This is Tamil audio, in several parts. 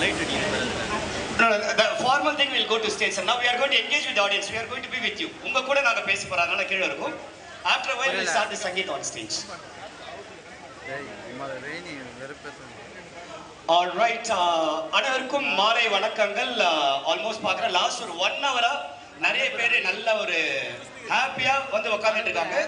light ready. No, the formal thing will go to stage. So now we are going to engage with the audience. We are going to be with you. உங்க கூட நாங்க பேச போறோம். அதனால கீழ இருக்கும். After a while we'll start the Sangeet on stage. All right. அனைவருக்கும் மாலை வணக்கங்கள். ஆல்மோஸ்ட் பார்க்குற லாஸ்ட் ஒரு 1 ஹவரா நிறைய பேர் நல்ல ஒரு ஹாப்பியா வந்து உட்கார்ந்துட்டு இருக்காங்க.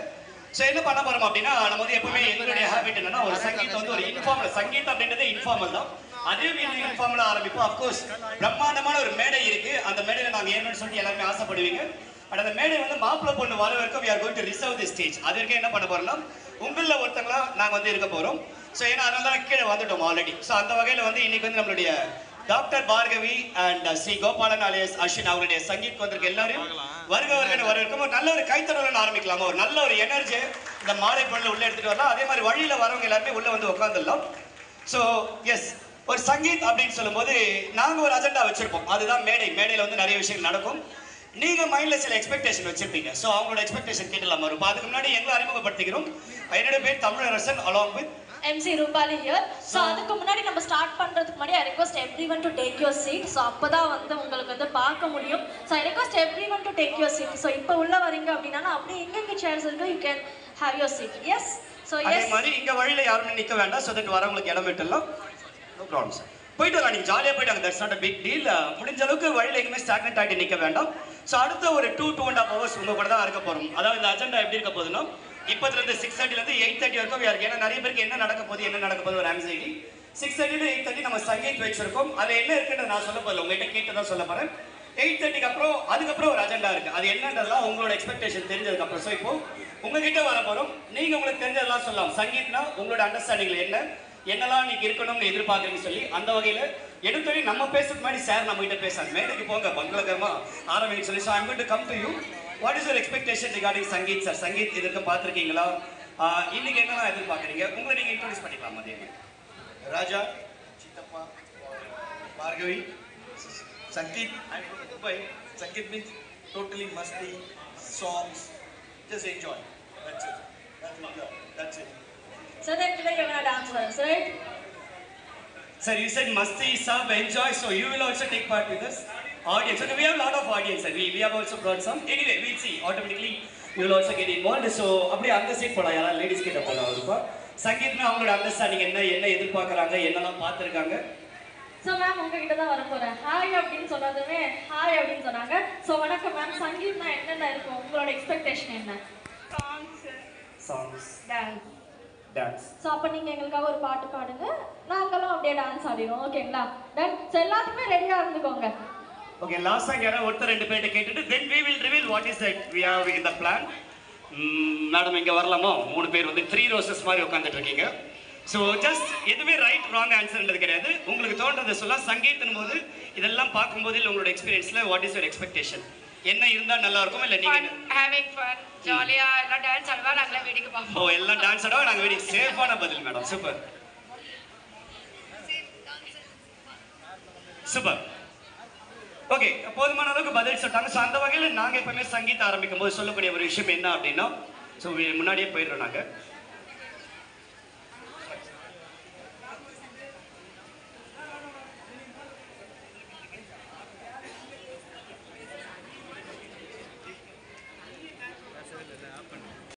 ஸோ என்ன பண்ண போறோம் அப்படின்னா நம்ம வந்து எப்பவுமே எங்களுடைய ஹேபிட் என்னன்னா ஒரு சங்கீத் வந்து ஒரு இன்ஃபார்மல் சங்கீத் அப்படின்றதே இன்ஃபார்மல் தான். அதையும் இன்னும் இன்ஃபார்மலா ஆரம்பிப்போம். அஃப்கோர்ஸ் பிரம்மாண்டமான ஒரு மேடை இருக்கு. அந்த மேடையில நாங்கள் ஏன்னு சொல்லி எல்லாருமே ஆசைப்படுவீங்க. பட் அந்த மேடை வந்து மாப்பிள்ளை பொண்ணு வரவேற்கும். we are going to reserve the stage. அது வரைக்கும் என்ன பண்ண போறோம்னா உங்களில் ஒருத்தங்களா நாங்கள் வந்து இருக்க போறோம். ஸோ ஏன்னா அதனால தான் கீழே வந்துட்டோம் ஆல்ரெடி. ஸோ அந்த வகையில் வந்து இன்னைக்கு வந்து நம்மளுடைய doctor Bhargavi and Sri Gopalan alias Ashwin அவங்களுடைய சங்கீத் வந்திருக்க எல்லாரையும் வருகவர்கள் வரவேற்கும். ஒரு நல்ல ஒரு கைத்தறல் ஆரம்பிக்கலாமா? ஒரு நல்ல ஒரு எனர்ஜி இந்த மாலை பொண்ணுல உள்ள எடுத்துட்டு வரலாம். அதே மாதிரி வழியில வரவங்க எல்லாருமே உள்ள வந்து உட்காந்துடலாம். ஸோ எஸ், ஒரு சங்கீத் அப்படின்னு சொல்லும்போது நாங்கள் ஒரு அஜெண்டா வச்சிருப்போம். அதுதான் மேடை. மேடையில் வந்து நிறைய விஷயங்கள் நடக்கும். நீங்க மைண்ட்ல சில எக்ஸ்பெக்டேஷன் வச்சிருப்பீங்க. ஸோ அவங்களோட எக்ஸ்பெக்டேஷன் கேட்டலாம் வரும். அதுக்கு முன்னாடி எங்களை அறிமுகப்படுத்திக்கிறோம். என்னோட பேர் Tamilarasan along with MC Rupali here. So அதுக்கு முன்னாடி நம்ம ஸ்டார்ட் பண்றதுக்கு முன்னாடி I request everyone to take your seat. So அப்பதான் வந்து உங்களுக்கு வந்து பார்க்க முடியும். So I request everyone to take your seat. So இப்போ உள்ள வரீங்க அப்படினா அப்படியே எங்க சேர்ஸ் இருக்கு, you can have your seat. Yes. So yes. அதே மாதிரி இங்க வழியில யாருமே நிக்க வேண்டாம். so that வரவங்களுக்கு இடம் விட்டுறலாம். No problem sir. போயிட்டு வரலாம். நீங்க ஜாலியா போயிட்டாங்க. that's not a big deal. முடிஞ்ச அளவுக்கு வழியில எங்கேயுமே ஸ்டாக்னட் ஆகிட்டு நிக்க வேண்டாம். ஸோ அடுத்த ஒரு 2.5 hours உங்க கூட தான் இருக்க போறோம். அதாவது இந்த அஜெண்டா எப்படி இருக்க போகுதுன்னா இப்போதுல இருந்து 6:30 இருந்து 8:30 வரைக்கும் யாருக்கு ஏன்னா நிறைய பேருக்கு என்ன நடக்க போகுது ஒரு ஆன்சைட்டி. 6:30 to 8:30 நம்ம சங்கீத் வச்சிருக்கோம். அது என்ன இருக்குன்னு நான் சொல்ல போகல, உங்ககிட்ட கேட்டு தான் சொல்ல போறேன். 8:30க்கு அப்புறம் அதுக்கப்புறம் ஒரு அஜெண்டா இருக்கு. அது என்னன்றதுலாம் உங்களோட எக்ஸ்பெக்டேஷன் தெரிஞ்சதுக்கு அப்புறம். ஸோ இப்போ உங்ககிட்ட வர போறோம். நீங்க உங்களுக்கு தெரிஞ்சதெல்லாம் சொல்லலாம். சங்கீத்னா உங்களோட அண்டர்ஸ்டாண்டிங்ல என்னெல்லாம் நீங்க இருக்கணும்னு எதிர்பார்க்குறீங்கன்னு சொல்லி அந்த வகையில எடுத்தோடனே நம்ம பேசுறதுக்கு முன்னாடி சார் நம்ம கிட்ட பேசாங்க. மேடைக்கு போங்க பங்களகரமா ஆரம்பிக்க சொல்லி. So I'm going to come to you. What is your expectation regarding sangeet sir? Sangeet இதுக்கு பார்த்துருக்கீங்களா? இன்னைக்கு என்னெல்லாம் எதிர்பார்க்குறீங்க? உங்களை நீங்கள் இன்ட்ரோடியூஸ் பண்ணிக்கலாம். அதே ராஜா, சித்தப்பா, Bhargavi, Sangeet. I'm from Dubai. Sangeet means totally masti, songs, just enjoy. That's it. That's it. So then today you're gonna dance for us, right? Sir, you said masti, sub, enjoy. So you will also take part with us. Audience. Okay, we have a lot of audience. Sir. We have also brought some. Anyway, we'll see. Automatically, you will also get involved. So, அப்படியே அந்த சைட் போலாம். யாரா லேடிஸ் கிட்ட போலாம் ஒருப்பா. சங்கீத்னா அவங்களோட அண்டர்ஸ்டாண்டிங் என்ன எதிர்பார்க்கறாங்க, என்னெல்லாம் பார்த்துருக்காங்க. ஸோ மேம் உங்ககிட்ட தான் வர போகிறேன். ஹாய் அப்படின்னு சொன்னதுமே ஹாய் அப்படின்னு சொன்னாங்க. ஸோ வணக்கம் மேம், சங்கீத்னா என்னென்ன இருக்கும்? உங்களோட எக்ஸ்பெக்டேஷன் என்ன? Songs, dance. ஸோ அப்போ நீங்கள் எங்களுக்காக ஒரு பாட்டு பாடுங்க, நாங்களும் அப்படியே டான்ஸ் ஆடிடுவோம். ஓகேங்களா? டன். ஸோ எல்லாத்துக்குமே ரெடியாக இருந்துக்கோங்க. Okay, last song யாரா ஒருத்தர் ரெண்டு பேர்ட்ட கேட்டுட்டு then we will reveal what is that we have in the plan. Madam இங்க வரலாமா? 3 பேர் வந்து 3 ரோசஸ் மாதிரி உட்கார்ந்துட்டு இருக்கீங்க. ஸோ ஜஸ்ட் எதுவுமே ரைட் ராங் ஆன்சர்ன்றது கிடையாது. உங்களுக்கு தோன்றதை சொல்லலாம். சங்கீத்னும் போது இதெல்லாம் பார்க்கும்போது உங்களோட எக்ஸ்பீரியன்ஸ்ல வாட் இஸ் யுவர் எக்ஸ்பெக்டேஷன்? என்ன இருந்தா நல்லா இருக்கும்? இல்ல நீங்க ஹேவிங் ஃபன் ஜாலியா எல்லாம் டான்ஸ் ஆடுவா, நாங்களே வேடிக்கை பார்ப்போம். ஓ எல்லாம் டான்ஸ் ஆடுவா, நாங்க வேடிக்கை. சேஃபான பதில் மேடம். Super super. ஓகே, போதுமான அளவுக்கு பதில் சொல்லிட்டாங்க. ஸோ அந்த வகையில் நாங்கள் எப்பவுமே சங்கீத் ஆரம்பிக்கும் போது சொல்லக்கூடிய ஒரு விஷயம் என்ன அப்படின்னா, ஸோ முன்னாடியே போயிடுறோம் நாங்கள்.